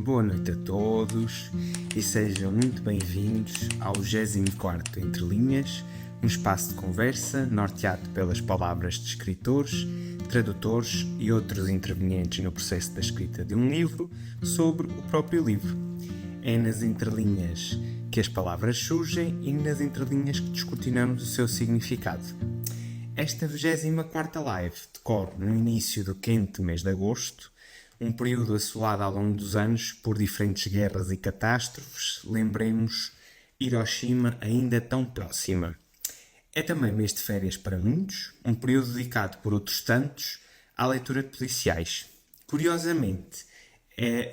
boa noite a todos e sejam muito bem-vindos ao 24º Entre Linhas, um espaço de conversa norteado pelas palavras de escritores, tradutores e outros intervenientes no processo da escrita de um livro sobre o próprio livro. É nas entrelinhas que as palavras surgem e nas entrelinhas que descortinamos o seu significado. Esta 24ª live decorre no início do quente mês de agosto, um período assolado ao longo dos anos por diferentes guerras e catástrofes. Lembremos Hiroshima ainda tão próxima. É também mês de férias para muitos, um período dedicado por outros tantos à leitura de policiais. Curiosamente,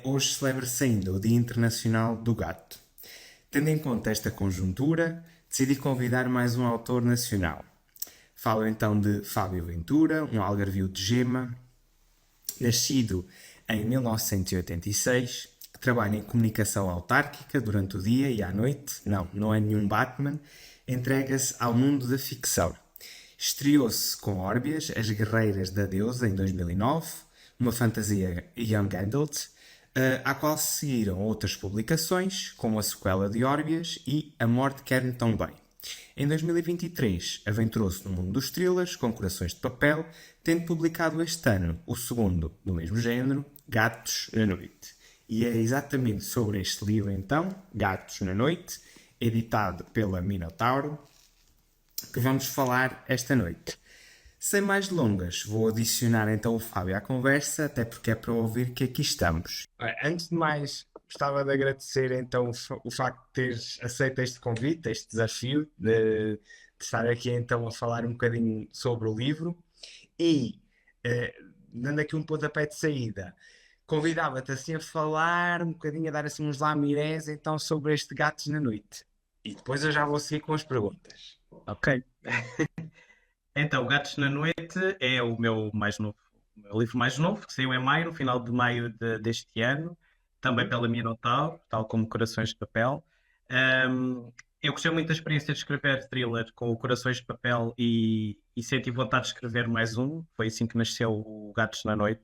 hoje celebra-se ainda o Dia Internacional do Gato. Tendo em conta esta conjuntura, decidi convidar mais um autor nacional. Falo então de Fábio Ventura, um algarvio de gema, nascido em 1986, que trabalha em comunicação autárquica durante o dia e à noite. Não é nenhum Batman. Entrega-se ao mundo da ficção. Estreou-se com Órbias, As Guerreiras da Deusa, em 2009, uma fantasia young adult, à qual se seguiram outras publicações, como a sequela de Órbias e A Morte Quer-me Tão Bem. Em 2023, aventurou-se no mundo dos thrillers com Corações de Papel, tendo publicado este ano o segundo do mesmo género, Gatos na Noite. E é exatamente sobre este livro, então, Gatos na Noite, editado pela Minotauro, que vamos falar esta noite. Sem mais delongas, vou adicionar então o Fábio à conversa, até porque é para ouvir que aqui estamos. Antes de mais, gostava de agradecer então o facto de teres aceito este convite, este desafio de estar aqui então a falar um bocadinho sobre o livro e, dando aqui um pontapé de saída, convidava-te assim a falar um bocadinho, a dar assim uns lamirés então sobre este Gatos na Noite. E depois eu já vou seguir com as perguntas. Ok. Então, Gatos na Noite é o meu livro mais novo, que saiu em maio, no final de maio deste ano, também pela Minotauro, tal como Corações de Papel. Eu gostei muito da experiência de escrever thriller com o Corações de Papel e senti vontade de escrever mais um. Foi assim que nasceu o Gatos na Noite.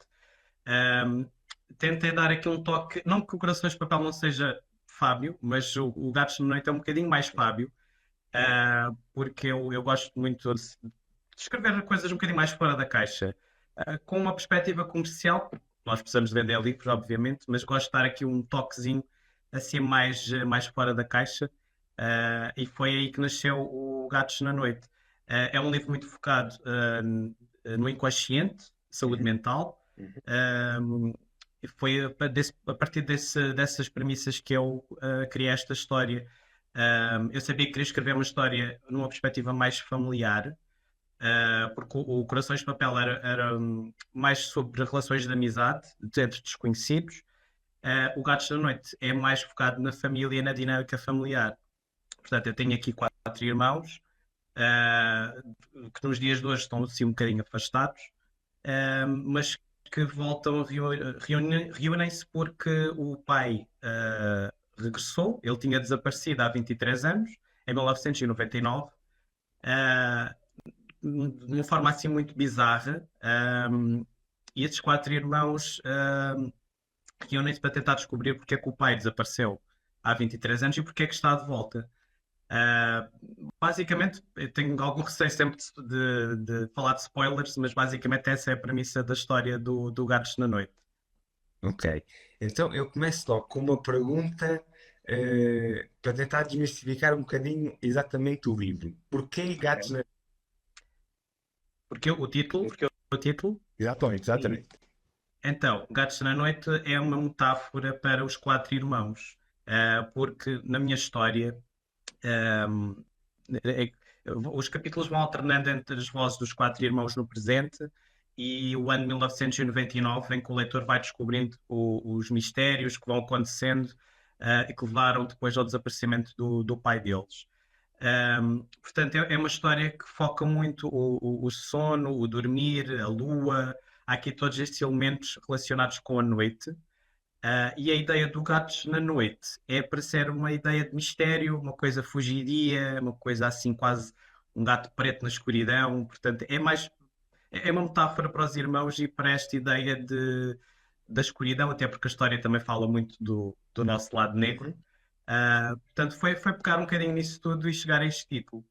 Tentei dar aqui um toque, não que o Corações de Papel não seja Fábio, mas o Gatos na Noite é um bocadinho mais Fábio. Porque eu gosto muito de escrever coisas um bocadinho mais fora da caixa, com uma perspectiva comercial, porque nós precisamos de vender livros, obviamente, mas gosto de dar aqui um toquezinho assim mais fora da caixa, e foi aí que nasceu o Gatos na Noite. É um livro muito focado no inconsciente, saúde mental. E foi a partir dessas premissas que eu criei esta história. Eu sabia que queria escrever uma história numa perspectiva mais familiar, porque o Corações de Papel era mais sobre relações de amizade entre desconhecidos. O Gatos da Noite é mais focado na família e na dinâmica familiar. Portanto, eu tenho aqui 4 irmãos, que nos dias de hoje estão assim um bocadinho afastados, mas que voltam, reúnem-se porque o pai regressou. Ele tinha desaparecido há 23 anos, em 1999, de uma forma assim muito bizarra, e esses 4 irmãos reúnem-se para tentar descobrir porque é que o pai desapareceu há 23 anos e porque é que está de volta. Basicamente, eu tenho algum receio sempre de falar de spoilers, mas basicamente essa é a premissa da história do Gatos na Noite. Ok, então eu começo logo com uma pergunta para tentar desmistificar um bocadinho exatamente o livro. Porquê Gatos na Noite? Porque o título. Exatamente. Então, Gatos na Noite é uma metáfora para os 4 irmãos, porque na minha história, os capítulos vão alternando entre as vozes dos 4 irmãos no presente e o ano 1999, em que o leitor vai descobrindo os mistérios que vão acontecendo e que levaram depois ao desaparecimento do pai deles. Portanto, é uma história que foca muito o sono, o dormir, a lua. Há aqui todos estes elementos relacionados com a noite. E a ideia do Gatos na Noite é para ser uma ideia de mistério, uma coisa fugidia, uma coisa assim quase um gato preto na escuridão. Portanto, é uma metáfora para os irmãos e para esta ideia da escuridão, até porque a história também fala muito do nosso lado negro. Portanto, foi pegar um bocadinho nisso tudo e chegar a este título.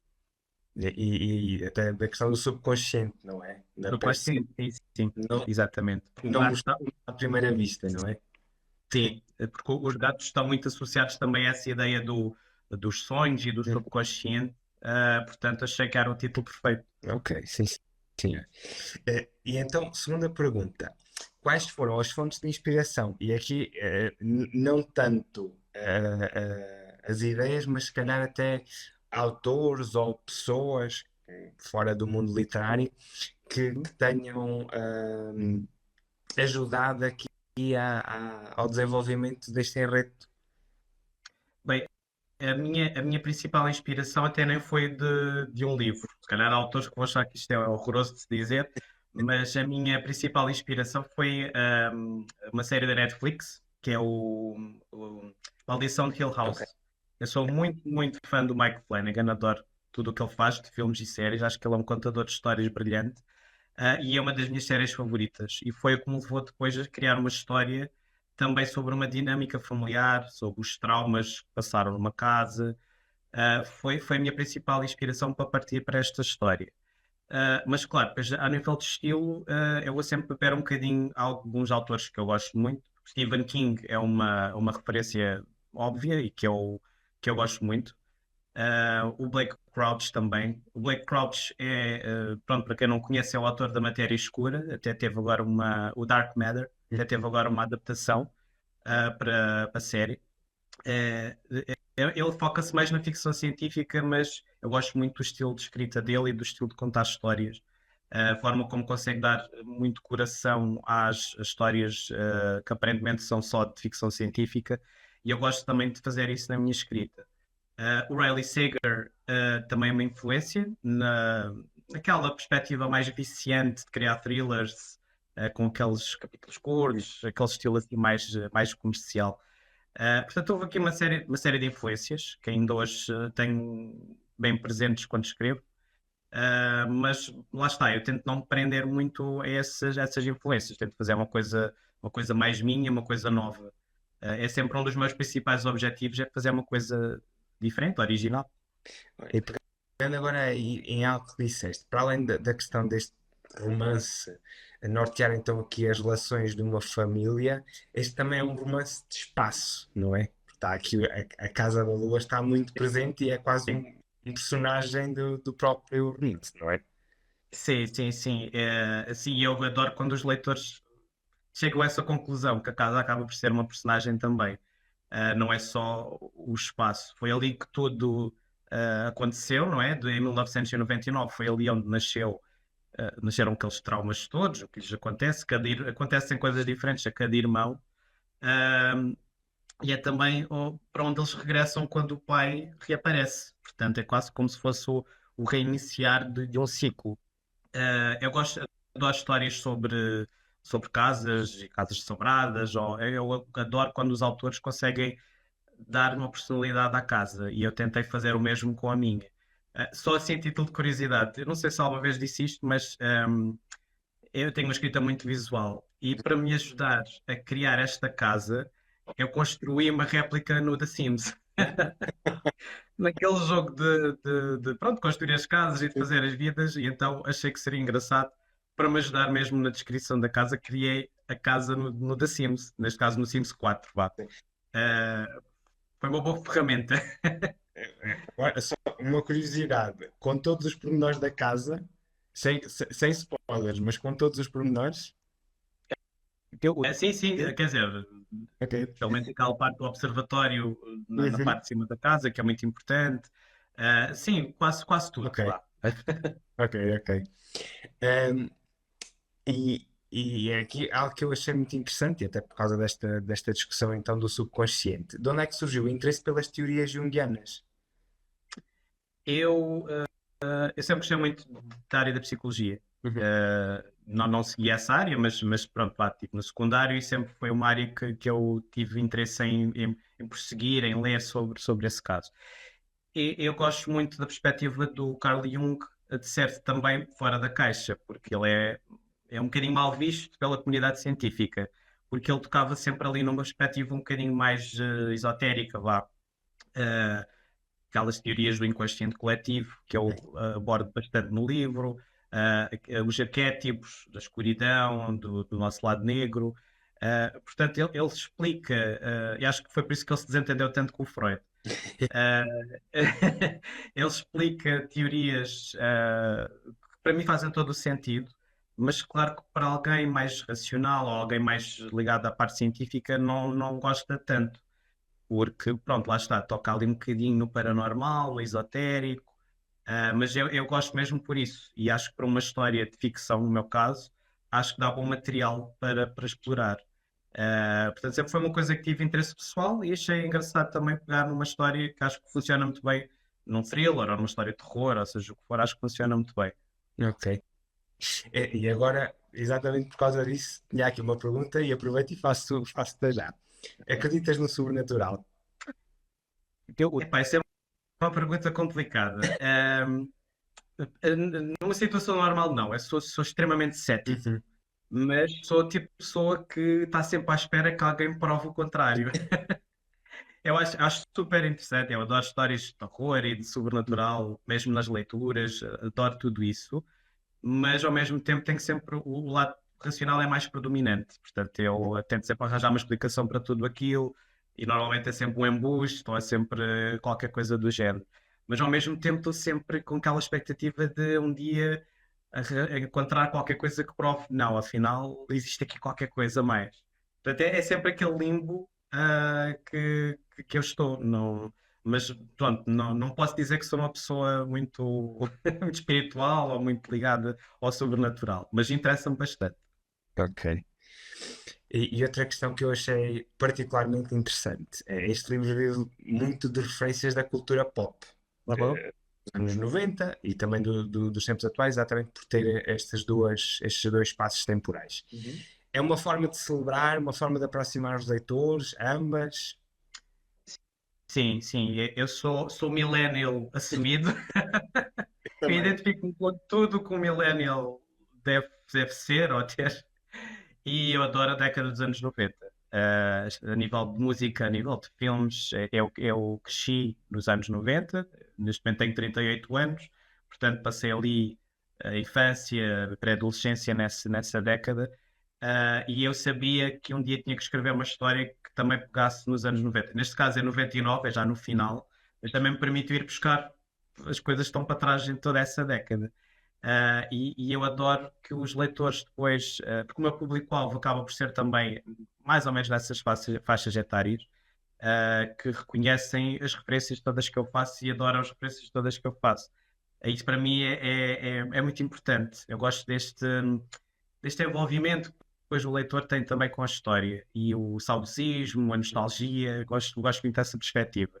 E até da questão do subconsciente, não é? Da Eu gosto, pessoa sim, sim, sim, não, exatamente. Porque não lá mostrar está, à primeira vista, não é? sim, porque os gatos estão muito associados também a essa ideia dos sonhos e do Hum. subconsciente. Portanto, achei que era o título perfeito. Ok, sim, sim. E então, segunda pergunta. Quais foram as fontes de inspiração? E aqui, não tanto as ideias, mas se calhar até autores ou pessoas fora do mundo literário que tenham ajudado aqui ao desenvolvimento deste enredo. Bem, a minha principal inspiração até nem foi de um livro. Se calhar há autores que vão achar que isto é horroroso de se dizer, mas a minha principal inspiração foi uma série da Netflix, que é o Maldição de Hill Ok. House. Eu sou muito, muito fã do Mike Flanagan, adoro tudo o que ele faz de filmes e séries, acho que ele é um contador de histórias brilhante. E é uma das minhas séries favoritas. E foi o que me levou depois a criar uma história também sobre uma dinâmica familiar, sobre os traumas que passaram numa casa. Foi a minha principal inspiração para partir para esta história. Mas claro, depois, a nível de estilo, eu vou sempre beber um bocadinho a alguns autores que eu gosto muito. Stephen King é uma referência óbvia e que eu gosto muito. O Blake Crouch também. O Blake Crouch pronto, para quem não conhece, é o autor da Matéria Escura, até teve agora o Dark Matter, até teve agora uma adaptação para a série. Ele foca-se mais na ficção científica, mas eu gosto muito do estilo de escrita dele e do estilo de contar histórias. A forma como consegue dar muito coração às histórias que aparentemente são só de ficção científica, e eu gosto também de fazer isso na minha escrita. O Riley Sager também é uma influência naquela perspectiva mais viciante de criar thrillers com aqueles capítulos curtos, aquele estilo assim mais comercial. Portanto, houve aqui uma série de influências que ainda hoje tenho bem presentes quando escrevo. Mas lá está, eu tento não me prender muito a essas influências, tento fazer uma coisa mais minha, uma coisa nova. É sempre um dos meus principais objetivos, é fazer uma coisa diferente, original. E pegando agora em algo que disseste, para além da questão deste romance, a nortear então aqui as relações de uma família, este também é um romance de espaço, não é? Está aqui a Casa da Lua está muito presente e é quase um personagem do próprio romance, não é? Sim, sim, sim. Sim, eu adoro quando os leitores chegam a essa conclusão, que a casa acaba por ser uma personagem também. Não é só o espaço. Foi ali que tudo aconteceu, não é? Em 1999 foi ali onde nasceram aqueles traumas todos, o que lhes acontece. Acontecem coisas diferentes a cada irmão. Ah, e é também para onde eles regressam quando o pai reaparece. Portanto, é quase como se fosse o reiniciar de um ciclo. Eu adoro histórias sobre casas e casas assombradas, ou eu adoro quando os autores conseguem dar uma personalidade à casa, e eu tentei fazer o mesmo com a minha. Só assim, a título de curiosidade, eu não sei se alguma vez disse isto, mas eu tenho uma escrita muito visual, e para me ajudar a criar esta casa, eu construí uma réplica no The Sims. Naquele jogo de pronto, construir as casas e de fazer as vidas, e então achei que seria engraçado para me ajudar mesmo na descrição da casa. Criei a casa no The Sims, neste caso no Sims 4, vá. Uh, Foi uma boa ferramenta. Agora, só uma curiosidade, com todos os pormenores da casa, sem spoilers, mas com todos os pormenores, Sim, sim, quer dizer, ok. pelo menos aquela parte do observatório na Uhum. parte de cima da casa, que é muito importante. Sim, quase tudo, Ok, vá. ok, ok. Um, e é aqui algo que eu achei muito interessante, e até por causa desta discussão então do subconsciente. De onde é que surgiu o interesse pelas teorias junguianas? Eu, eu sempre gostei muito da área da psicologia. Uhum. Não segui essa área, mas pronto, lá, tipo, no secundário, e sempre foi uma área que eu tive interesse em prosseguir, em ler sobre esse caso. E eu gosto muito da perspectiva do Carl Jung de ser também fora da caixa, porque ele é um bocadinho mal visto pela comunidade científica, porque ele tocava sempre ali numa perspectiva um bocadinho mais esotérica, vá. Eh, Aquelas teorias do inconsciente coletivo que eu abordo bastante no livro, os arquétipos da escuridão, do nosso lado negro. Portanto, ele explica, e acho que foi por isso que ele se desentendeu tanto com o Freud. Uh, Ele explica teorias que para mim fazem todo o sentido, mas claro que para alguém mais racional ou alguém mais ligado à parte científica não gosta tanto, porque pronto, lá está, toca ali um bocadinho no paranormal, no esotérico, mas eu gosto mesmo por isso, e acho que para uma história de ficção, no meu caso, acho que dá bom material para explorar. Portanto, sempre foi uma coisa que tive interesse pessoal e achei engraçado também pegar numa história que acho que funciona muito bem num thriller ou numa história de terror, ou seja, o que for, acho que funciona muito bem. Ok. E agora, exatamente por causa disso, tinha aqui uma pergunta e aproveito e faço-te já. Acreditas no sobrenatural? Epá, isso é uma pergunta complicada. Numa situação normal, não. Eu sou extremamente cético, Uhum. mas sou o tipo de pessoa que está sempre à espera que alguém me prove o contrário. Eu acho super interessante. Eu adoro histórias de terror e de sobrenatural, mesmo nas leituras, adoro tudo isso. Mas ao mesmo tempo tem que sempre o lado racional é mais predominante. Portanto, eu tento sempre arranjar uma explicação para tudo aquilo e normalmente é sempre um embuste ou é sempre qualquer coisa do género. Mas ao mesmo tempo estou sempre com aquela expectativa de um dia encontrar qualquer coisa que prove, não, afinal existe aqui qualquer coisa a mais. Portanto, é sempre aquele limbo que eu estou. Não, mas pronto, não posso dizer que sou uma pessoa muito, muito espiritual ou muito ligada ao sobrenatural, mas interessa-me bastante. Ok. E outra questão que eu achei particularmente interessante é este livro vive muito de referências da cultura pop, Uhum. dos anos 90 e também dos tempos atuais, exatamente por ter estes dois espaços temporais. Uhum. É uma forma de celebrar, uma forma de aproximar os leitores, ambas. Sim, sim, eu sou millennial assumido. Eu Também. identifico-me com tudo que um millennial deve ser ou ter. E eu adoro a década dos anos 90. A nível de música, a nível de filmes, eu cresci nos anos 90. Neste momento tenho 38 anos, portanto passei ali a infância, a pré-adolescência nessa década. E eu sabia que um dia tinha que escrever uma história que também pegasse nos anos 90. Neste caso é 99, é já no final, mas também me permite ir buscar as coisas que estão para trás em toda essa década. E eu adoro que os leitores depois, porque o meu público-alvo acaba por ser também mais ou menos nessas faixas etárias, que reconhecem as referências todas que eu faço e adoram as referências todas que eu faço. Isso para mim é muito importante. Eu gosto deste envolvimento que depois o leitor tem também com a história e o saudosismo, a nostalgia. Gosto muito dessa perspectiva.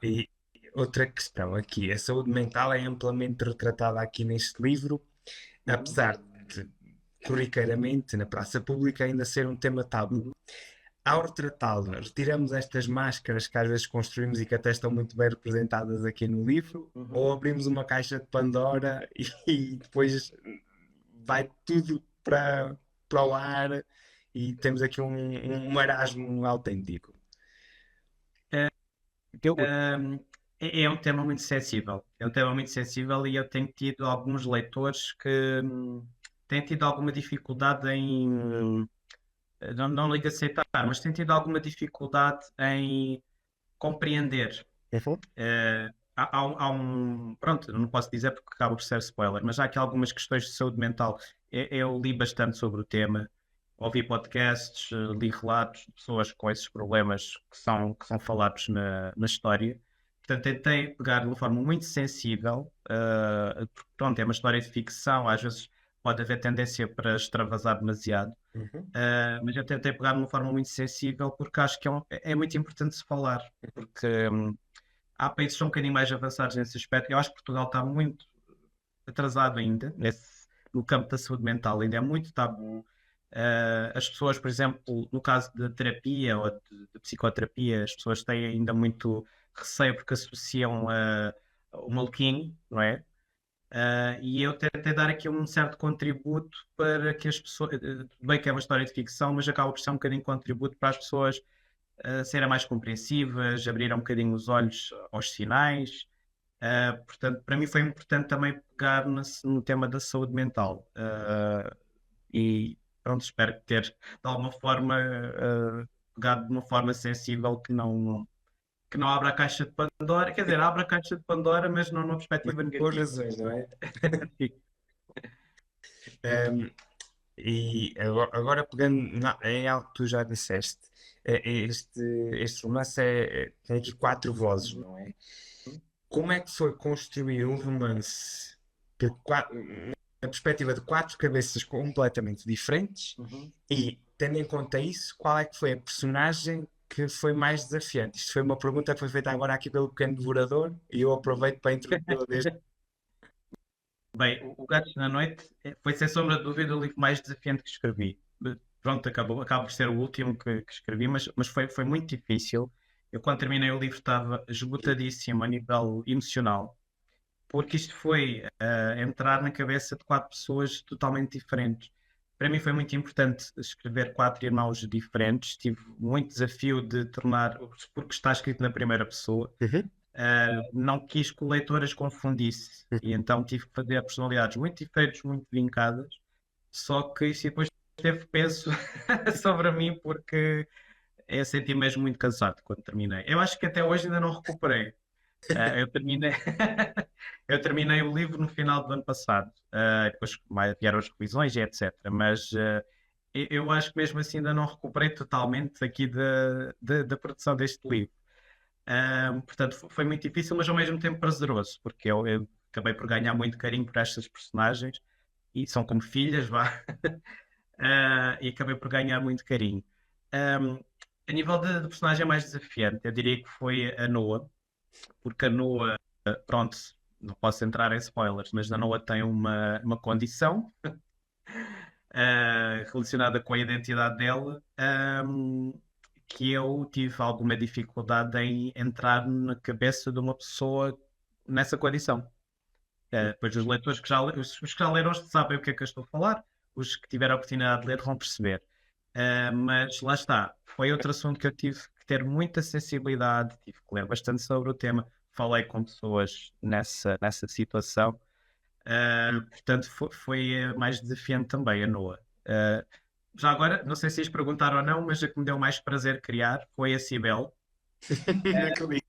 E outra questão aqui, a saúde mental é amplamente retratada aqui neste livro, Uhum, apesar de, corriqueiramente, na praça pública ainda ser um tema tabu. Ao retratá-la, retiramos estas máscaras que às vezes construímos e que até estão muito bem representadas aqui no livro, uhum. ou abrimos uma caixa de Pandora e depois vai tudo para o ar e temos aqui um marasmo autêntico. Um, é um tema muito sensível. É um tema muito sensível e eu tenho tido alguns leitores que têm tido alguma dificuldade em, não ligo a aceitar, mas têm tido alguma dificuldade em compreender. Uhum. Pronto, não posso dizer porque acaba por ser spoiler, mas há aqui algumas questões de saúde mental. Eu li bastante sobre o tema, ouvi podcasts, li relatos de pessoas com esses problemas que são falados na história. Portanto, tentei pegar de uma forma muito sensível, porque pronto, é uma história de ficção, às vezes pode haver tendência para extravasar demasiado. Uhum. Mas eu tentei pegar de uma forma muito sensível porque acho que é muito importante se falar, porque há países que são um bocadinho mais avançados nesse aspecto. Eu acho que Portugal está muito atrasado ainda no campo da saúde mental, ainda é muito tabu. As pessoas, por exemplo, no caso de terapia ou de psicoterapia, as pessoas têm ainda muito receio porque associam o maluquinho, não é? E eu tentei dar aqui um certo contributo para que as pessoas, tudo bem que é uma história de ficção, mas acaba por ser um bocadinho de contributo para as pessoas serem mais compreensivas, abrir um bocadinho os olhos aos sinais. Portanto, para mim foi importante também pegar no tema da saúde mental. E pronto, espero ter de alguma forma pegado de uma forma sensível que não abra a caixa de Pandora, quer dizer, abre a caixa de Pandora, mas não numa Mas perspectiva por negativa. razões, não é? Um, agora pegando em algo que tu já disseste, este romance tem aqui quatro vozes, não é? Como é que foi construir um romance que, na perspectiva de quatro cabeças completamente diferentes? Uhum. E, tendo em conta isso, qual é que foi a personagem que foi mais desafiante? Isto foi uma pergunta que foi feita agora aqui pelo Pequeno Devorador e eu aproveito para introduzir desde. Bem, o Gatos na Noite foi sem sombra de dúvida o livro mais desafiante que escrevi. Pronto, acaba por ser o último que escrevi, mas foi muito difícil. Eu, quando terminei o livro, estava esgotadíssimo a nível emocional, porque isto foi entrar na cabeça de quatro pessoas totalmente diferentes. Para mim foi muito importante escrever quatro irmãos diferentes. Tive muito desafio de tornar, porque está escrito na primeira pessoa, Uhum. não quis que o leitor as confundisse. E então tive que fazer personalidades muito diferentes, muito vincadas. Só que isso depois teve peso sobre mim, porque eu senti mesmo muito cansado quando terminei. Eu acho que até hoje ainda não recuperei. Eu terminei, eu terminei o livro no final do ano passado. Depois vieram as revisões e etc. Mas eu acho que mesmo assim ainda não recuperei totalmente aqui da produção deste livro. Portanto, foi muito difícil, mas ao mesmo tempo prazeroso, porque eu acabei por ganhar muito carinho por estas personagens e são como filhas, vá. E acabei por ganhar muito carinho. Um, a nível de personagem mais desafiante, eu diria que foi a Noa, porque a Noa, pronto, não posso entrar em spoilers, mas a Noa tem uma condição relacionada com a identidade dela, que eu tive alguma dificuldade em entrar na cabeça de uma pessoa nessa condição. Depois os leitores os que já leram sabem o que é que eu estou a falar, os que tiveram a oportunidade de ler vão perceber. Mas lá está, foi outro assunto que eu tive que ter muita sensibilidade, tive que ler bastante sobre o tema, falei com pessoas nessa situação. Portanto, foi mais desafiante também a Noa. Uh, já agora, não sei se ias perguntar ou não, mas a que me deu mais prazer criar foi a Cibele. Não acredito.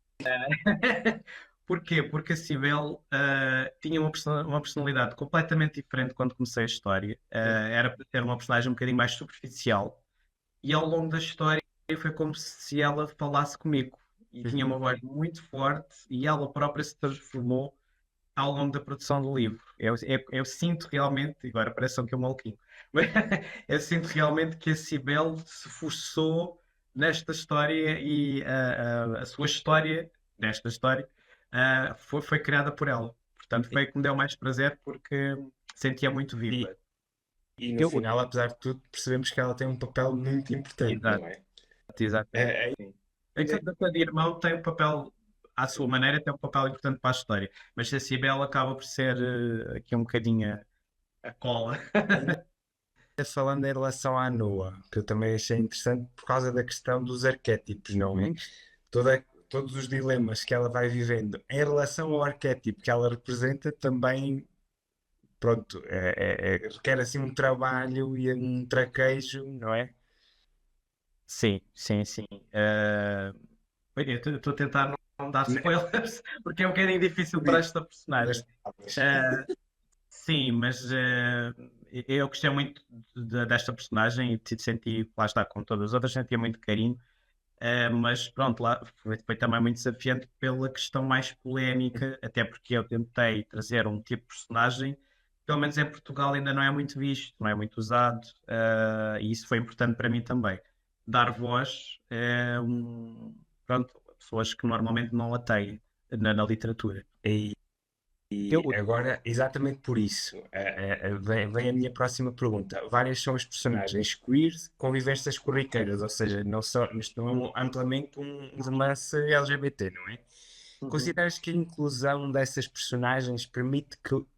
Porquê? Porque a Cibele tinha uma personalidade completamente diferente quando comecei a história. Era para ter uma personagem um bocadinho mais superficial. E ao longo da história foi como se ela falasse comigo. E tinha uma voz muito forte e ela própria se transformou ao longo da produção do livro. Eu sinto realmente, agora parece que é um maluquinho, mas eu sinto realmente que a Cibele se forçou nesta história e a sua história, nesta história, foi criada por ela. Portanto, foi a que me deu mais prazer porque sentia muito E, viva. e no Eu, final, apesar de tudo, percebemos que ela tem um papel muito importante, exato, não é? exatamente. É, Sim. É que cada irmão tem um papel, à sua maneira, tem um papel importante para a história. Mas a Cibele acaba por ser aqui um bocadinho a cola. ainda falando em relação à Noa, que eu também achei interessante por causa da questão dos arquétipos, não é? Todos os dilemas que ela vai vivendo em relação ao arquétipo que ela representa também, pronto, requer assim um trabalho e um traquejo, não é? Sim, sim, sim. Bem, eu estou a tentar não dar spoilers, porque é um bocadinho difícil para esta Mas, personagem. Uh, sim, mas eu gostei muito desta personagem e senti, lá está, com todas as outras, sentia muito carinho. Mas pronto, lá foi também muito desafiante pela questão mais polémica, até porque eu tentei trazer um tipo de personagem, pelo menos em Portugal ainda não é muito visto, não é muito usado, e isso foi importante para mim também. Dar voz pronto, a pessoas que normalmente não a têm na literatura. e, Eu, e agora, exatamente por isso, vem a minha próxima pergunta. Várias são as personagens queer com vivências corriqueiras, ou seja, isto não é amplamente um romance LGBT, não é? Uhum. Consideras que a inclusão dessas personagens permite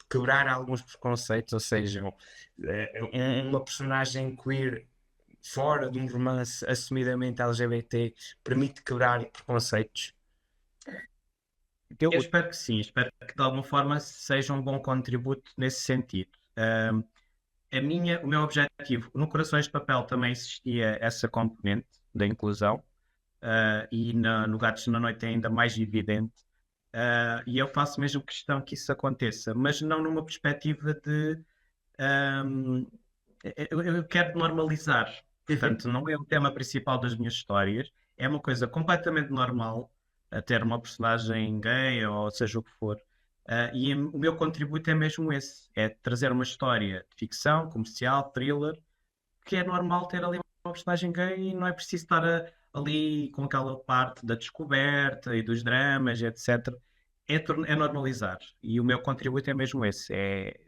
quebrar alguns preconceitos, ou seja, uma personagem queer fora de um romance assumidamente LGBT permite quebrar preconceitos. Eu espero que sim, espero que de alguma forma seja um bom contributo nesse sentido. O meu objetivo, no Corações de Papel também existia essa componente da inclusão, e no Gatos na Noite é ainda mais evidente, e eu faço mesmo questão que isso aconteça, mas não numa perspectiva de ahm, eu quero normalizar. Portanto, não é o tema principal das minhas histórias, é uma coisa completamente normal ter uma personagem gay ou seja o que for. O meu contributo é mesmo esse: é trazer uma história de ficção, comercial, thriller, que é normal ter ali uma personagem gay e não é preciso estar ali com aquela parte da descoberta e dos dramas, etc. É normalizar. E o meu contributo é mesmo esse: é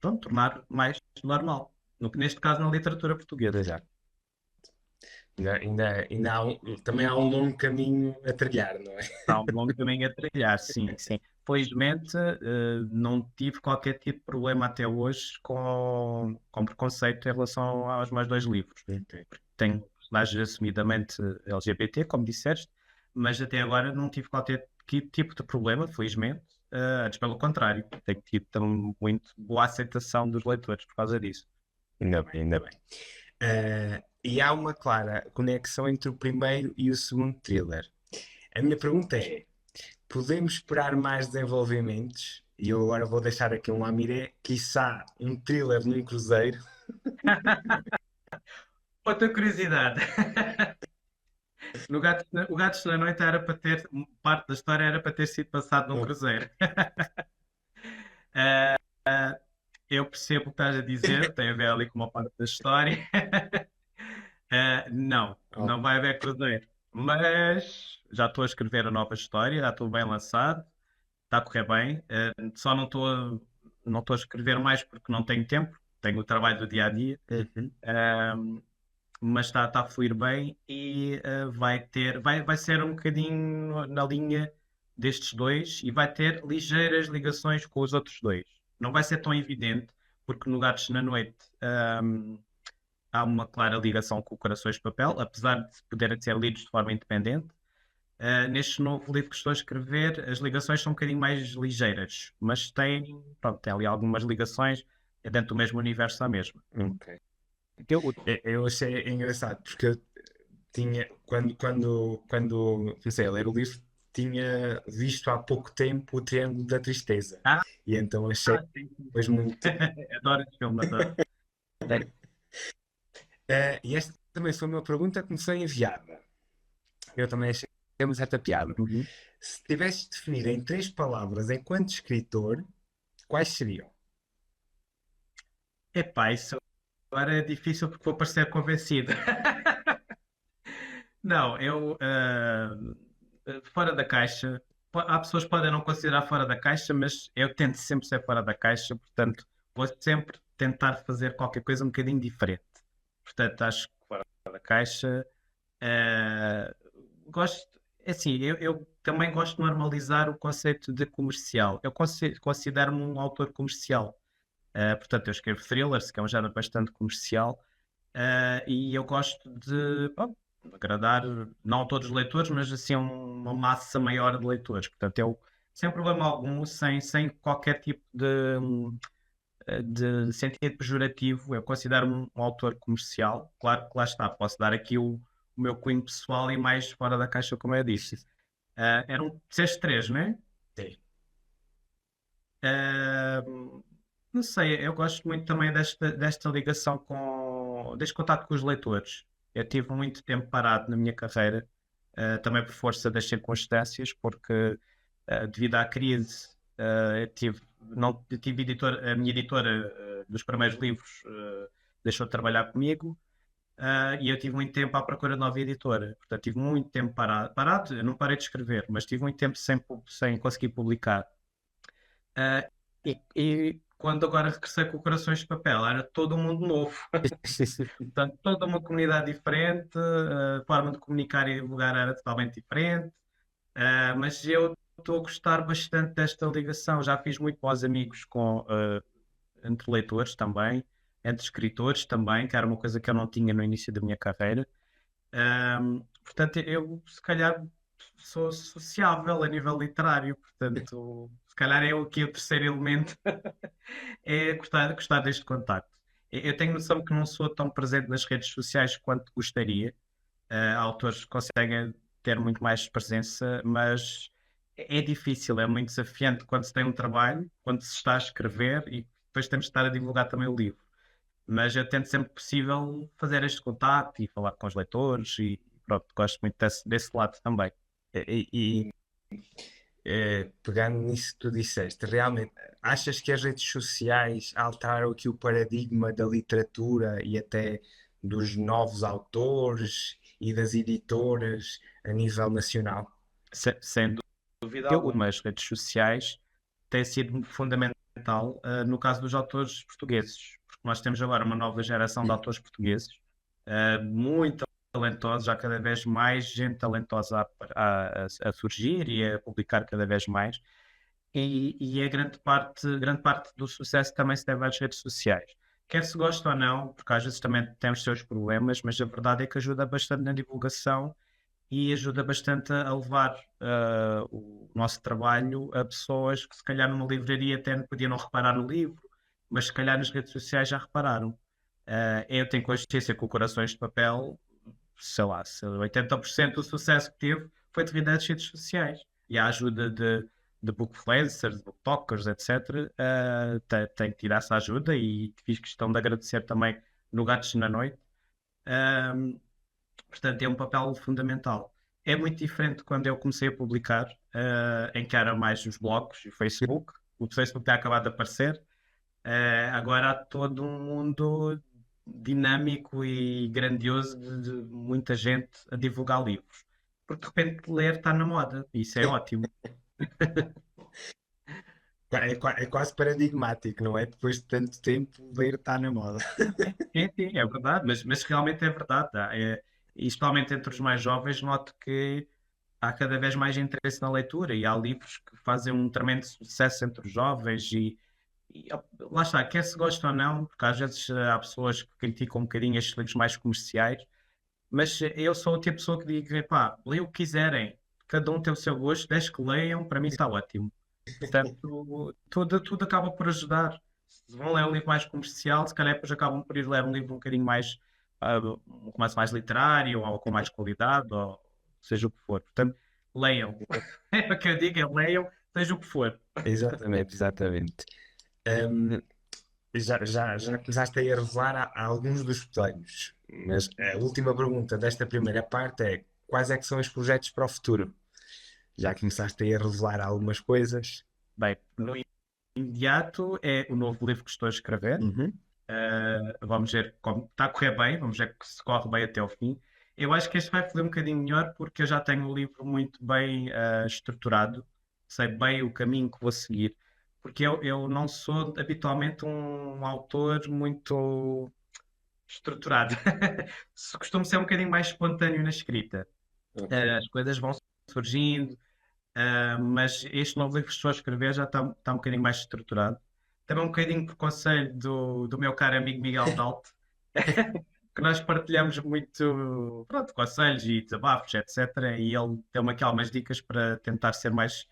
pronto, tornar mais normal. Neste caso, na literatura portuguesa. Exato. Ainda também há um longo caminho a trilhar, não é? Está um longo caminho a trilhar, sim, sim. Felizmente, não tive qualquer tipo de problema até hoje com preconceito em relação aos meus dois livros. Tenho personagens assumidamente LGBT, como disseste, mas até agora não tive qualquer tipo de problema, felizmente. Antes, pelo contrário, tenho tido muito boa aceitação dos leitores por causa disso. Ainda bem, ainda bem. E há uma clara conexão entre o primeiro e o segundo thriller. A minha pergunta é: podemos esperar mais desenvolvimentos? E eu agora vou deixar aqui um lamiré, quiçá um thriller num cruzeiro. Outra curiosidade. O Gatos na Noite era para ter, parte da história era para ter sido passado num cruzeiro. Eu percebo o que estás a dizer, tem a ver ali com uma parte da história. Não, não vai haver cruzeiro. Mas já estou a escrever a nova história, já estou bem lançado, está a correr bem. Só não estou a escrever mais porque não tenho tempo, tenho o trabalho do dia a dia. Mas está a fluir bem e vai ser um bocadinho na linha destes dois e vai ter ligeiras ligações com os outros dois. Não vai ser tão evidente, porque no Gatos na Noite há uma clara ligação com o Corações de Papel, apesar de poderem ser lidos de forma independente. Neste novo livro que estou a escrever, as ligações são um bocadinho mais ligeiras, mas tem ali algumas ligações dentro do mesmo universo à mesma. Ok. Eu achei engraçado porque eu tinha, quando comecei a ler o livro, tinha visto há pouco tempo o Triângulo da Tristeza. E então achei Sim. depois muito. Adoro esse filme, adoro. E esta também foi uma pergunta que me foi enviada. Eu também achei uma certa piada. Se tivesse de definir em 3 palavras enquanto escritor, quais seriam? Epá, isso agora é difícil porque vou parecer convencido. Não, fora da caixa, há pessoas que podem não considerar fora da caixa, mas eu tento sempre ser fora da caixa, portanto, vou sempre tentar fazer qualquer coisa um bocadinho diferente. Portanto, acho que fora da caixa, gosto, assim, eu também gosto de normalizar o conceito de comercial. Eu considero-me um autor comercial. Portanto, eu escrevo thrillers, que é um género bastante comercial, e eu gosto de agradar não a todos os leitores, mas assim uma massa maior de leitores. Portanto, eu, sem problema algum, sem qualquer tipo de sentido pejorativo, eu considero-me um autor comercial. Claro que lá está, posso dar aqui o meu cunho pessoal e mais fora da caixa, como eu disse. Disseste três, não é? Sim. Não sei, eu gosto muito também desta ligação deste contato com os leitores. Eu tive muito tempo parado na minha carreira, também por força das circunstâncias, porque devido à crise, eu tive a minha editora dos primeiros livros deixou de trabalhar comigo, e eu tive muito tempo à procura de nova editora. Portanto, tive muito tempo parado, eu não parei de escrever, mas tive muito tempo sem conseguir publicar. E quando agora regressei com o Corações de Papel, era todo um mundo novo. Portanto, toda uma comunidade diferente, a forma de comunicar e divulgar era totalmente diferente. Mas eu estou a gostar bastante desta ligação. Já fiz muito bons amigos entre leitores também, entre escritores também, que era uma coisa que eu não tinha no início da minha carreira. Portanto, eu se calhar sou sociável a nível literário, portanto, se calhar é aqui o terceiro elemento, é gostar deste contacto. Eu tenho noção que não sou tão presente nas redes sociais quanto gostaria. Autores que conseguem ter muito mais presença, mas é difícil, é muito desafiante quando se tem um trabalho, quando se está a escrever e depois temos de estar a divulgar também o livro. Mas eu tento sempre que possível fazer este contacto e falar com os leitores e pronto, gosto muito desse lado também. E, pegando nisso que tu disseste, realmente achas que as redes sociais alteraram aqui o paradigma da literatura e até dos novos autores e das editoras a nível nacional? Sem dúvida alguma, as redes sociais têm sido fundamental no caso dos autores portugueses, porque nós temos agora uma nova geração de autores portugueses muito talentosos, há cada vez mais gente talentosa a surgir e a publicar cada vez mais, e a grande parte do sucesso também se deve às redes sociais. Quer se gosta ou não, porque às vezes também tem os seus problemas, mas a verdade é que ajuda bastante na divulgação e ajuda bastante a levar o nosso trabalho a pessoas que se calhar numa livraria até podiam não reparar no livro, mas se calhar nas redes sociais já repararam. Eu tenho consciência que o Corações de Papel, sei lá, se 80% do sucesso que teve foi devido às redes sociais e à ajuda de bookfluencers, de booktokers, etc. Tem que tirar essa ajuda e fiz questão de agradecer também no Gatos na Noite. Portanto, é um papel fundamental. É muito diferente quando eu comecei a publicar, em que era mais os blogs e o Facebook. O Facebook tem acabado de aparecer. Agora há todo um mundo dinâmico e grandioso de muita gente a divulgar livros. Porque de repente ler está na moda. E isso é ótimo. É quase paradigmático, não é? Depois de tanto tempo, ler está na moda. Sim, é verdade, mas realmente é verdade. E especialmente entre os mais jovens, noto que há cada vez mais interesse na leitura e há livros que fazem um tremendo sucesso entre os jovens e lá está, quer se gosta ou não, porque às vezes há pessoas que criticam um bocadinho estes livros mais comerciais, mas eu sou o tipo de pessoa que digo, pá, leiam o que quiserem, cada um tem o seu gosto, desde que leiam, para mim está ótimo. Portanto, tudo acaba por ajudar. Se vão ler um livro mais comercial, se calhar depois acabam por ir ler um livro um bocadinho mais, um romance mais literário, ou com mais qualidade, ou seja o que for. Portanto, leiam. É o que eu digo, é leiam, seja o que for. Exatamente, exatamente. Hum, já começaste aí a revelar alguns dos planos, mas a última pergunta desta primeira parte é: quais é que são os projetos para o futuro? Já começaste aí a revelar algumas coisas. Bem, no imediato é o novo livro que estou a escrever. Uhum. Vamos ver como está a correr bem, vamos ver se corre bem até ao fim. Eu acho que este vai fluir um bocadinho melhor porque eu já tenho o livro muito bem estruturado, sei bem o caminho que vou seguir, porque eu não sou habitualmente um autor muito estruturado. Costumo ser um bocadinho mais espontâneo na escrita. As coisas vão surgindo, mas este novo livro que estou a escrever já está um bocadinho mais estruturado. Também um bocadinho por conselho do meu caro amigo Miguel Dalte, que nós partilhamos muito, pronto, conselhos e desabafos, etc. E ele deu-me aqui algumas dicas para tentar ser mais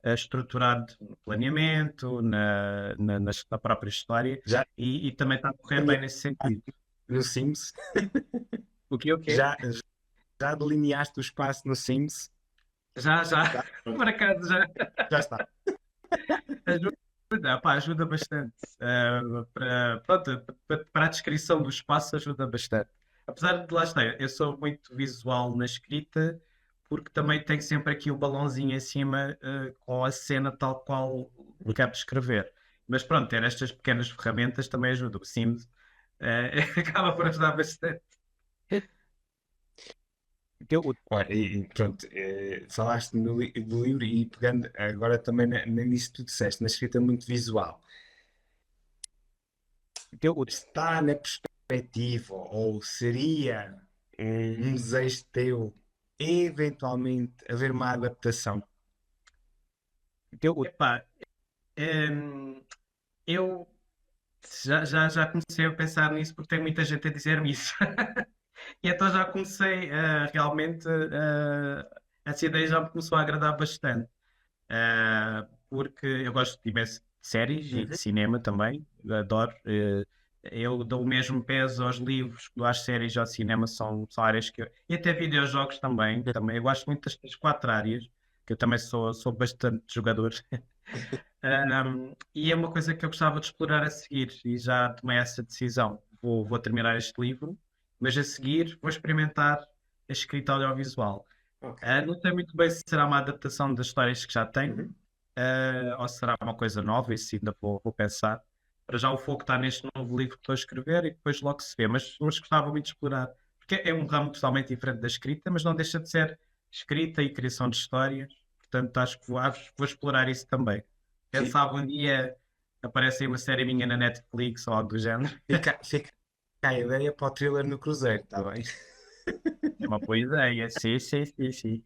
estruturado no planeamento, na própria história, Já e também está a correr bem nesse sentido. no Sims, O que eu quero? já delineaste o espaço no Sims? Já, por acaso já. Já está. Ajuda, pá, ajuda bastante. Pronto, para a descrição do espaço ajuda bastante. Apesar de lá estar, eu sou muito visual na escrita, porque também tenho sempre aqui o balãozinho em cima, com a cena tal qual quero escrever. Mas pronto, ter estas pequenas ferramentas também ajuda. O Sims, acaba por ajudar bastante. Olha, e pronto, falaste do livro e pegando agora também nisso que tu disseste, na escrita muito visual. Está na perspectiva ou seria um desejo teu eventualmente haver uma adaptação? Epá, hum, eu já comecei a pensar nisso porque tem muita gente a dizer-me isso. E então já comecei realmente, essa ideia já me começou a agradar bastante. Porque eu gosto imenso de séries e de Uhum. cinema também, adoro. Eu dou o mesmo peso aos livros que às séries e ao cinema, são áreas que eu... E até videojogos também. Eu gosto muito das quatro áreas, que eu também sou bastante jogador. E é uma coisa que eu gostava de explorar a seguir e já tomei essa decisão. Vou terminar este livro, mas a seguir vou experimentar a escrita audiovisual. Ok. Não sei muito bem se será uma adaptação das histórias que já tenho, Uhum. ou será uma coisa nova, isso ainda vou pensar. Para já o foco está neste novo livro que estou a escrever e depois logo se vê, mas gostava muito de explorar, porque é um ramo totalmente diferente da escrita, mas não deixa de ser escrita e criação de histórias, portanto acho que vou explorar isso também. Quem Fi- sabe um dia aparece aí uma série minha na Netflix ou algo do género. Fica a ideia para o thriller no Cruzeiro, está bem? É uma boa ideia, sim, sim, sim, sim.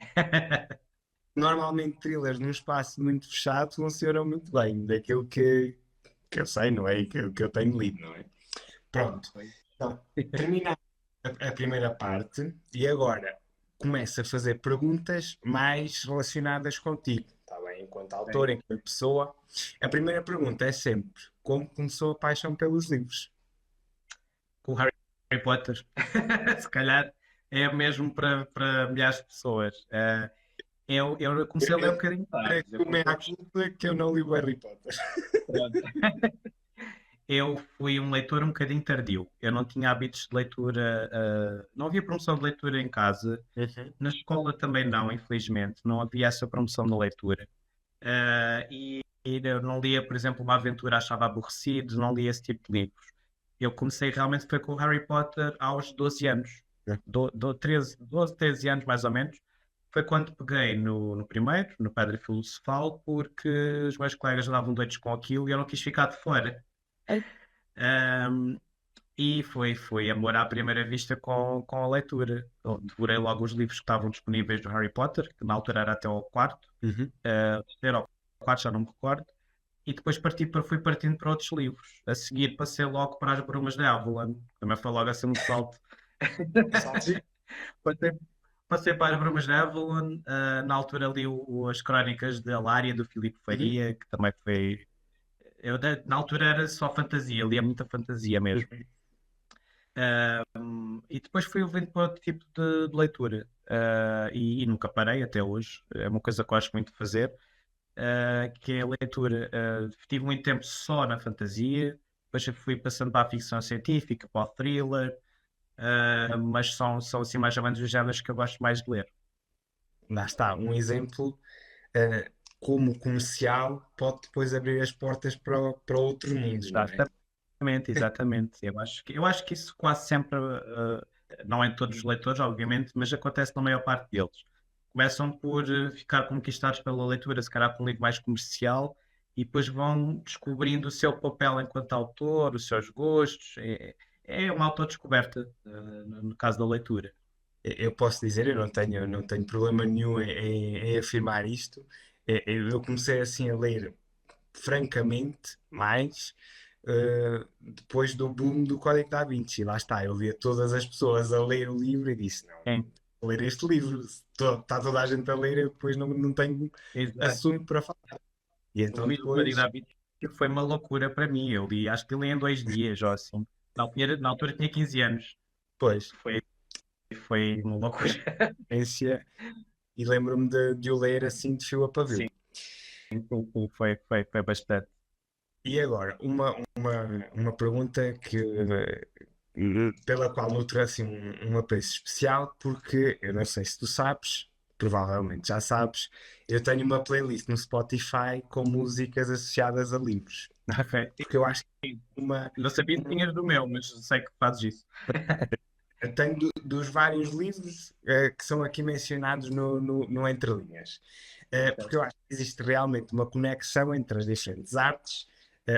Normalmente thrillers num espaço muito fechado funcionam muito bem, daquilo que eu sei, não é? Que eu tenho lido, não é? Pronto. Então, termina a primeira parte e agora começa a fazer perguntas mais relacionadas contigo, está bem? Enquanto autor, Ok. enquanto pessoa. A primeira pergunta é sempre: como começou a paixão pelos livros? Com o Harry Potter. Se calhar é mesmo para milhares de pessoas. Eu comecei a ler um bocadinho tarde. Como é a culpa que eu não li o Harry Potter? Pronto. Eu fui um leitor um bocadinho tardio. Eu não tinha hábitos de leitura, não havia promoção de leitura em casa. Uhum. Na escola também não, infelizmente. Não havia essa promoção de leitura. E eu não lia, por exemplo, uma aventura, achava aborrecido, não lia esse tipo de livros. Eu comecei realmente foi com o Harry Potter aos 12 anos. 13, 12, 13 anos mais ou menos. Foi quando peguei no primeiro, no Pedra Filosofal, porque os meus colegas andavam doidos com aquilo e eu não quis ficar de fora. Ahm, e foi amor à primeira vista com a leitura. Eu devorei logo os livros que estavam disponíveis do Harry Potter, que na altura era até ao quarto, Uhum. o terceiro ou quarto, já não me recordo. E depois fui partindo para outros livros. A seguir passei logo para As Brumas de Avalon. Também foi logo assim um salto. Sim. Passei, passei para As Brumas de Avalon. Na altura li as Crónicas de Alária, do Filipe Uhum. Faria, que também foi... na altura era só fantasia, lia muita fantasia mesmo. Uhum. E depois fui ouvindo para outro tipo de leitura. E nunca parei até hoje. É uma coisa que eu gosto muito de fazer. Que é a leitura. Tive muito tempo só na fantasia, depois eu fui passando para a ficção científica, para o thriller, mas são assim mais ou menos os géneros que eu gosto mais de ler. Lá está, um exemplo, eh, como comercial pode depois abrir as portas para outros mundos, não é? Exatamente, exatamente. Eu acho que isso quase sempre, não em todos os leitores, obviamente, mas acontece na maior parte deles. Começam por ficar conquistados pela leitura, se calhar com um livro mais comercial, e depois vão descobrindo o seu papel enquanto autor, os seus gostos. É uma autodescoberta, no caso da leitura. Eu posso dizer, eu não tenho problema nenhum em afirmar isto. Eu comecei assim a ler, francamente, mais depois do boom do Código da Vinci. Lá está, eu via todas as pessoas a ler o livro e disse: não, É, vou ler este livro. Está toda a gente a ler, eu depois não tenho exato. assunto para falar. E O então livro do Código depois, da Vinci foi uma loucura para mim. Acho que eu li em 2 dias, ou assim. Na altura tinha 15 anos. depois, Foi uma loucura. esse, e lembro-me de o ler assim de fio a pavio. Sim, foi bastante. E agora, uma pergunta pela qual nutre assim um apreço especial, porque eu não sei se tu sabes, provavelmente já sabes, eu tenho uma playlist no Spotify com músicas associadas a livros. Ok. Porque eu acho que uma, Não sabia que tinhas do meu, mas sei que fazes isso. eu tenho dos vários livros que são aqui mencionados no Entre Linhas. Porque eu acho que existe realmente uma conexão entre as diferentes artes,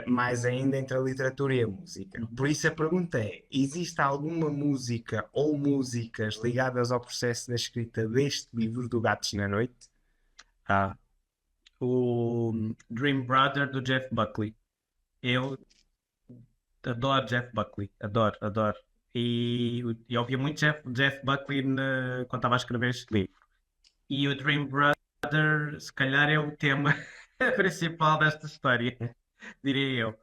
mais ainda entre a literatura e a música. Uhum. Por isso a pergunta é: existe alguma música ou músicas ligadas ao processo da escrita deste livro, do Gatos na Noite? Ah, o Dream Brother do Jeff Buckley. Eu adoro Jeff Buckley, adoro. E ouvia muito Jeff Buckley quando estava a escrever este livro. E o Dream Brother, se calhar, é o tema principal desta história, diria eu.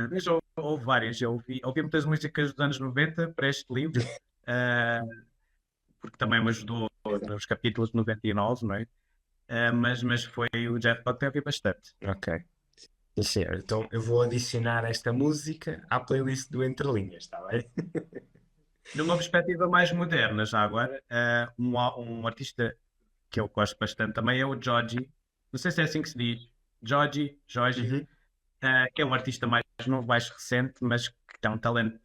Mas houve várias. Eu ouvi muitas músicas dos anos 90 para este livro, porque também me ajudou nos capítulos de 99, não é? Mas foi o Jeff Buckley, ouvi bastante. Ok. Então eu vou adicionar esta música à playlist do Entre Linhas, está bem? Numa perspectiva mais moderna, já agora, um artista que eu gosto bastante também é o Joji. Não sei se é assim que se diz. Joji, Uhum. que é um artista mais novo, mais recente, mas que tem um talento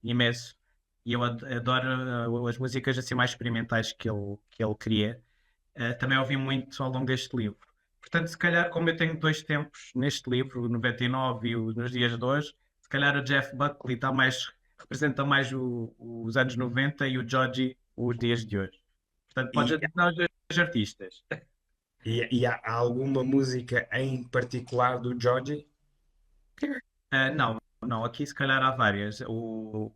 imenso. E eu adoro as músicas assim mais experimentais que ele cria. Também ouvi muito ao longo deste livro. Portanto, se calhar, como eu tenho dois tempos neste livro, o 99 e nos dias de hoje, se calhar o Jeff Buckley representa mais os anos 90 e o Joji os dias de hoje. Portanto, podes E, adicionar os dois artistas. e há alguma música em particular do Georgie? Não, aqui se calhar há várias. O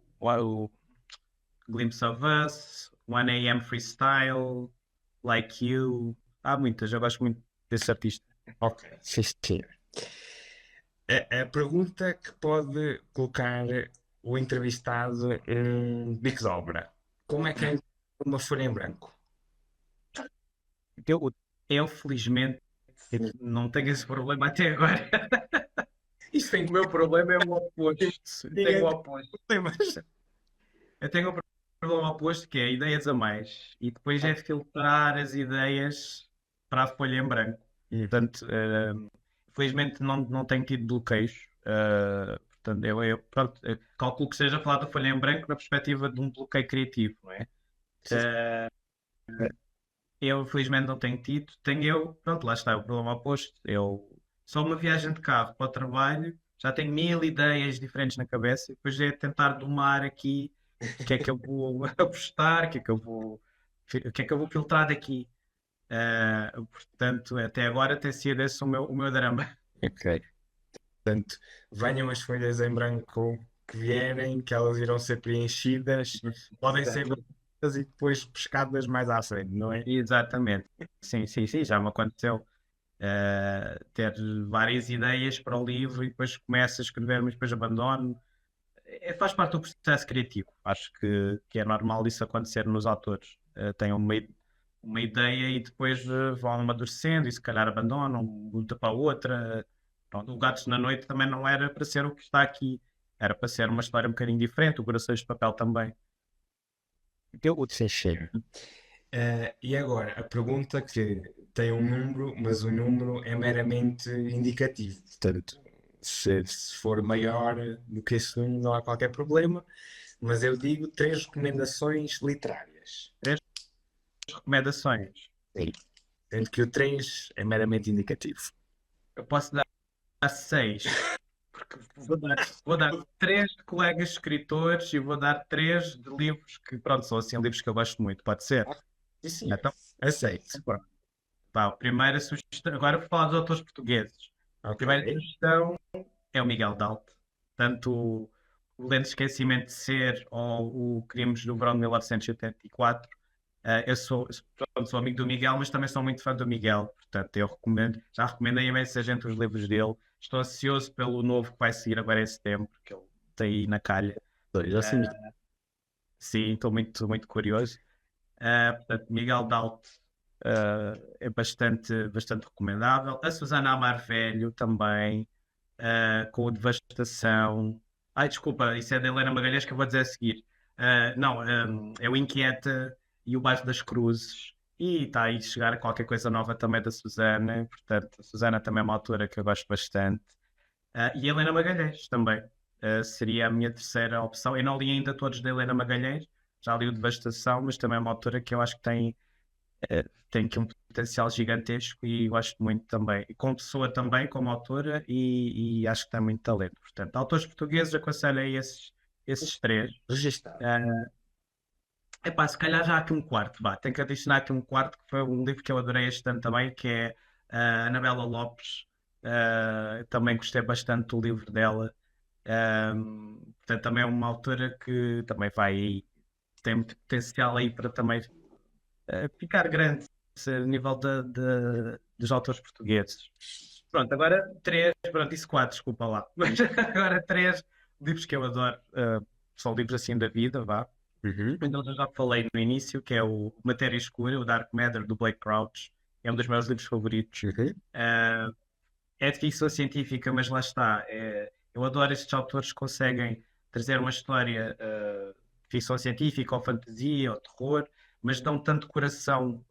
Glimpse of Us, 1 AM Freestyle, Like You. Há muitas, eu gosto muito desse artista. Ok, sim, sim. A pergunta que pode colocar o entrevistado em Big Dobra. Como é que é uma folha em branco? Eu felizmente não tenho esse problema até agora. Isto tem O meu problema é o oposto. Tenho o oposto. problemas. Eu tenho o problema oposto que é ideias a mais e depois é filtrar as ideias para a folha em branco. Portanto, felizmente não tenho tido bloqueios. Portanto, pronto, eu calculo que seja falar da folha em branco na perspectiva de um bloqueio criativo, não é? Eh, eu felizmente não tenho tido. Pronto, lá está, é o problema oposto. Eu só uma viagem de carro para o trabalho, já tenho mil ideias diferentes na cabeça, e depois é tentar domar aqui o que é que eu vou apostar, o que é que eu vou filtrar daqui. Portanto, até agora tem sido esse o meu drama. Ok. Portanto, venham as folhas em branco que vierem, que elas irão ser preenchidas, podem ser guardadas e depois pescadas mais à frente, não é? Exatamente. Sim, sim, sim, já me aconteceu. Ter várias ideias para o livro e depois começo a escrever, mas depois abandono. Faz parte do processo criativo. Acho que é normal isso acontecer nos autores. Têm uma ideia e depois vão amadurecendo e se calhar abandonam, luta para outra. Pronto, o Gatos na Noite também não era para ser o que está aqui. Era para ser uma história um bocadinho diferente. O Corações de Papel também. Sim, chega. E agora, a pergunta que tem um número, mas o número é meramente indicativo. Portanto, se for maior do que esse número, não há qualquer problema. Mas eu digo três recomendações literárias. Recomendações. Sim. Sendo que o 3 é meramente indicativo. Eu posso dar 6. Porque vou dar três de colegas escritores e vou dar três de livros que, pronto, são assim livros que eu gosto muito. Pode ser? Sim, sim, Então, aceito. pronto. Pá, a primeira sugestão. Agora vou falar dos autores portugueses. A Ok. primeira sugestão é o Miguel Dalte. Tanto o Lento Esquecimento de Ser ou o Crimes do Verão de 1984. Eu pronto, sou amigo do Miguel, mas também sou muito fã do Miguel. Portanto, eu já recomendei a imensa gente os livros dele. Estou ansioso pelo novo que vai sair agora em setembro, que ele tem aí na calha. Assim, Sim, estou muito, muito curioso. Portanto, Miguel Dalte é bastante recomendável. A Susana Amar Velho também, com o Devastação. Ai, desculpa, isso é da Helena Magalhães que eu vou dizer a seguir. Não, é o Inquieta e o Baixo das Cruzes. E está aí a chegar qualquer coisa nova também da Susana. Portanto, a Susana também é uma autora que eu gosto bastante. E a Helena Magalhães também. Seria a minha terceira opção. Eu não li ainda todos da Helena Magalhães, já li o Devastação, mas também é uma autora que eu acho que tem aqui um potencial gigantesco e gosto muito também. E como pessoa também, como autora, e acho que tem muito talento. Portanto, autores portugueses, aconselho aí esses três. registado. Epá, se calhar já há aqui um quarto, tenho que adicionar aqui um quarto, que foi um livro que eu adorei este ano também, que é A Anabela Lopes, também gostei bastante do livro dela. Portanto, também é uma autora que também tem muito potencial aí para também ficar grande a nível dos autores portugueses. Pronto, agora três, pronto, disse quatro, desculpa lá. Mas agora três livros que eu adoro, são livros assim da vida, vá. Uhum. Então, eu já falei no início, que é o Matéria Escura, o Dark Matter, do Blake Crouch. É um dos meus livros favoritos. Uhum. Uh, É de ficção científica, mas lá está. Eu adoro estes autores que conseguem trazer uma história de ficção científica, ou fantasia, ou terror, mas dão tanto coração.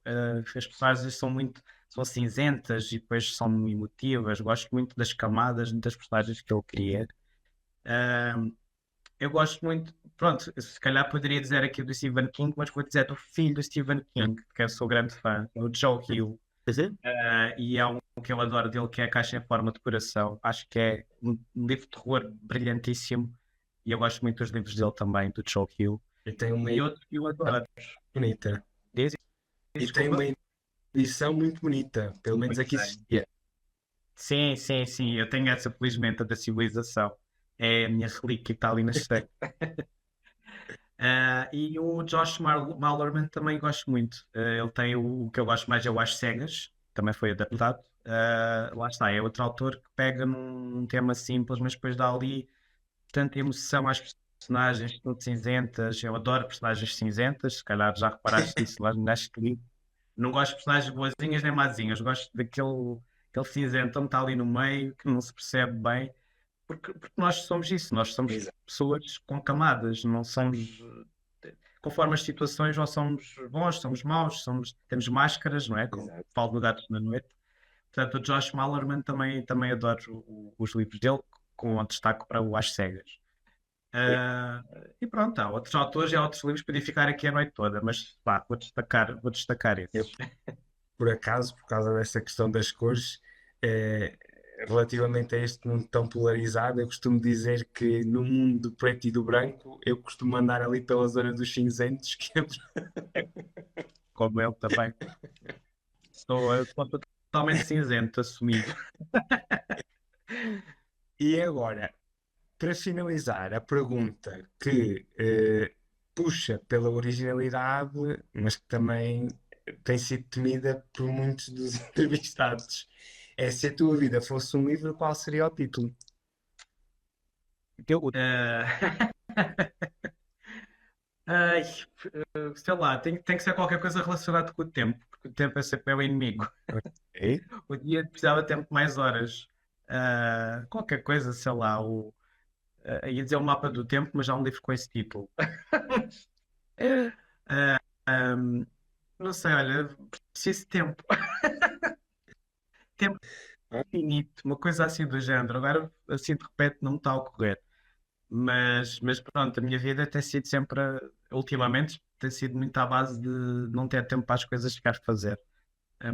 As personagens são cinzentas e depois são emotivas. Gosto muito das camadas das personagens que ele cria. Uh, eu gosto muito, pronto, se calhar poderia dizer aqui do Stephen King, mas vou dizer do filho do Stephen King, que eu sou grande fã, o Joe Hill. Uhum. E é um que eu adoro dele, que é A Caixa em Forma de Coração. Acho que é um livro de terror brilhantíssimo e eu gosto muito dos livros dele também, do Joe Hill. E tem uma E outro que eu adoro, bonita. diz, E tem desculpa. uma edição muito bonita. Pelo menos aqui Pois é. existia. Sim, sim, sim, eu tenho essa, felizmente, a da civilização. É a minha relíquia que está ali na estante. E o Josh Malerman também gosto muito. Ele tem o que eu gosto mais, é o Às Cegas, também foi adaptado. Lá está, é outro autor que pega num tema simples, mas depois dá ali tanta emoção às personagens, tudo cinzentas. Eu adoro personagens cinzentas, se calhar já reparaste isso lá neste livro. Não gosto de personagens boazinhas nem mazinhas, gosto aquele cinzentão que está ali no meio, que não se percebe bem. Porque nós somos isso, nós somos Exato. pessoas com camadas, não somos, conforme as situações, ou somos bons, somos maus, temos máscaras, não é? Como Exato. falo do Gato na Noite. Portanto, o Josh Malerman também adoro os livros dele, com destaque para o Às Cegas. E pronto, há outros autores e há outros livros, podia ficar aqui a noite toda, mas vá, vou destacar Eu, esses. por acaso, por causa dessa questão das cores, eh, relativamente a este mundo tão polarizado, eu costumo dizer que no mundo do preto e do branco, eu costumo andar ali pela zona dos cinzentos, que Como ele também. Sou totalmente cinzento, assumido. E agora, para finalizar, a pergunta que puxa pela originalidade, mas que também tem sido temida por muitos dos entrevistados, é: se a tua vida fosse um livro, qual seria o título? Ah, ai, sei lá, tem que ser qualquer coisa relacionada com o tempo, porque o tempo é sempre meu inimigo. Ok. O dia precisava de tempo mais horas. Qualquer coisa, sei lá, ia dizer o mapa do tempo, mas há um livro com esse título. Ah, ahm, não sei, olha, preciso de tempo. Tempo infinito, uma coisa assim do género. Agora, assim de repente, não me está a ocorrer. Mas pronto, a minha vida tem sido sempre, ultimamente, tem sido muito à base de não ter tempo para as coisas que quero fazer.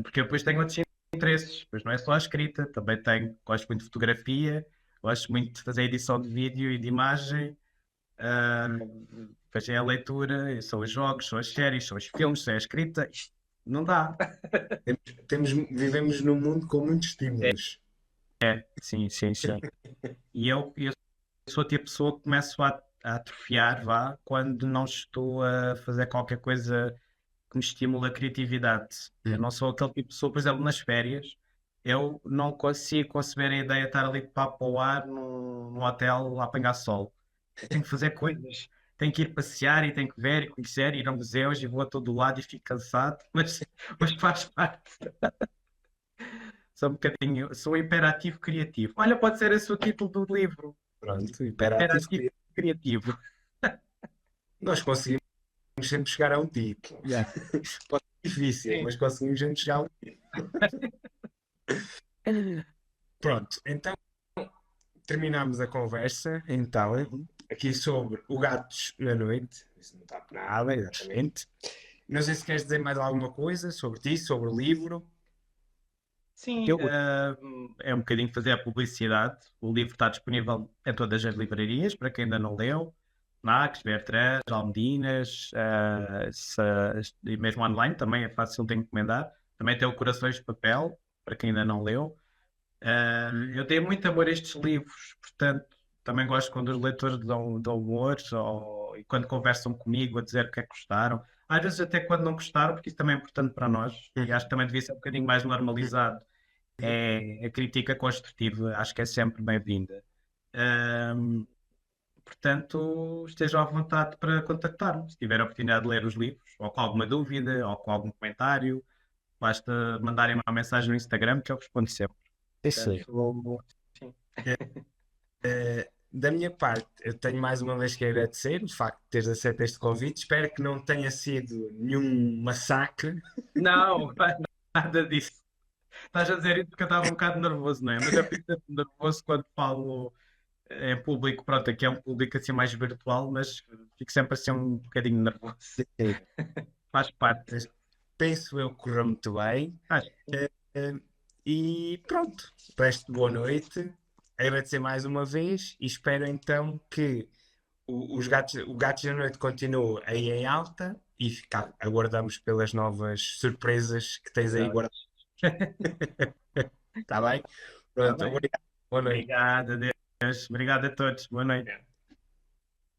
Porque eu depois tenho outros interesses, pois não é só a escrita, também gosto muito de fotografia, gosto muito de fazer edição de vídeo e de imagem, ah, depois é a leitura, são os jogos, são as séries, são os filmes, são a escrita. Isto não dá. Vivemos num mundo com muitos estímulos. Sim, sim, sim. E eu sou a tipo de pessoa que começo a atrofiar, vá, quando não estou a fazer qualquer coisa que me estimule a criatividade. Eu Hum. não sou aquele tipo de pessoa, por exemplo, nas férias, eu não consigo conceber a ideia de estar ali de papo ao ar num hotel a apanhar sol. Eu tenho que fazer coisas, tenho que ir passear e tenho que ver e conhecer, ir a museus e vou a todo lado e fico cansado, mas faz parte. Sou um bocadinho, sou imperativo criativo. Olha, pode ser esse o título do livro. Pronto, imperativo. Imperativo criativo. Nós conseguimos sempre chegar a um título. Yeah. Pode ser difícil, Sim. mas conseguimos sempre chegar a um título. Pronto, então terminamos a conversa, então, aqui sobre o Gatos na Noite. Isso não está por nada, exatamente. Não sei se queres dizer mais alguma coisa sobre ti, sobre o livro. Sim, é um bocadinho fazer a publicidade. O livro está disponível em todas as livrarias, para quem ainda não leu. Max, Bertrand, Almedinas, e mesmo online também é fácil de encomendar. Também tem o Corações de Papel, para quem ainda não leu. Eu tenho muito amor a estes livros, portanto, também gosto quando os leitores dão humores e quando conversam comigo a dizer o que é que gostaram. Às vezes até quando não gostaram, porque isso também é importante para nós e acho que também devia ser um bocadinho mais normalizado. É a crítica construtiva, acho que é sempre bem-vinda. Ahm, Portanto, estejam à vontade para contactar-me se tiver a oportunidade de ler os livros, ou com alguma dúvida, ou com algum comentário. Basta mandarem uma mensagem no Instagram que eu respondo sempre. Excelente. Portanto, sim. Da minha parte, eu tenho mais uma vez que agradecer o facto de teres aceito este convite. Espero que não tenha sido nenhum massacre. Não, nada disso. Estás a dizer isso porque eu estava um bocado nervoso, não é? Mas eu fico sempre nervoso quando falo em público, pronto, aqui é um público assim mais virtual, mas fico sempre assim um bocadinho nervoso. Faz parte. Mas penso eu que correu muito bem. Acho. Eh, E pronto, resto boa noite. Agradecer mais uma vez e espero então que o Gatos da Noite continue aí em alta e aguardamos pelas novas surpresas que tens aí Exato. guardadas. Está bem? Tá Pronto, bem. obrigado. Boa noite. Obrigado, adeus. Obrigado a todos. Boa noite.